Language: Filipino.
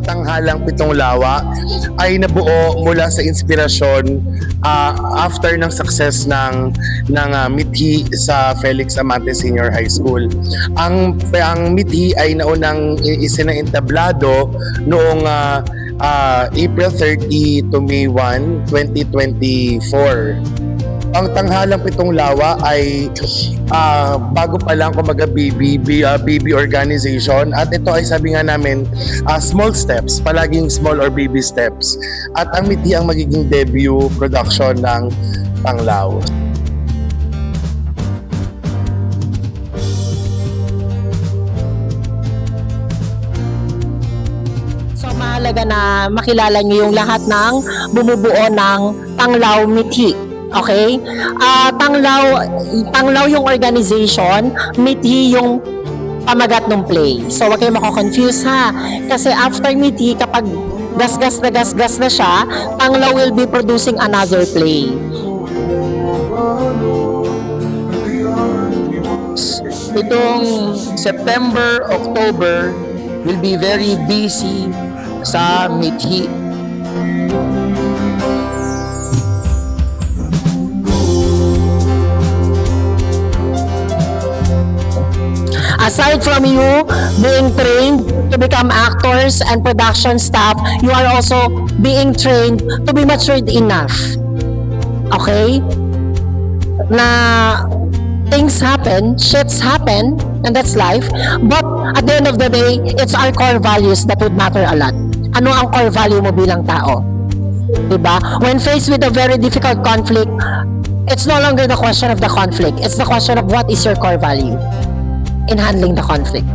Tanghalang Pitong Lawa ay nabuo mula sa inspirasyon after ng success ng Mithi sa Felix Amante Senior High School. Ang Mithi ay naunang isinaentablado noong April 30 to May 1, 2024. Ang Tanghalang Pitong Lawa ay bago pa lang kumaga baby organization, at ito ay sabi nga namin small steps, palaging small or baby steps, at ang Mithi ang magiging debut production ng Tanglaw. So mahalaga na makilala niyo yung lahat ng bumubuo ng Tanglaw Mithi. Okay? Tanglaw yung organization, Mithi yung pamagat ng play. So wag kayo mako-confuse ha. Kasi after Mithi, kapag gasgas na siya, Tanglaw will be producing another play. Itong September, October will be very busy sa Mithi. Aside from you being trained to become actors and production staff, you are also being trained to be matured enough. Okay? Na things happen, shits happen, and that's life. But at the end of the day, it's our core values that would matter a lot. Ano ang core value mo bilang tao? Diba? When faced with a very difficult conflict, it's no longer the question of the conflict. It's the question of what is your core value in handling the conflict.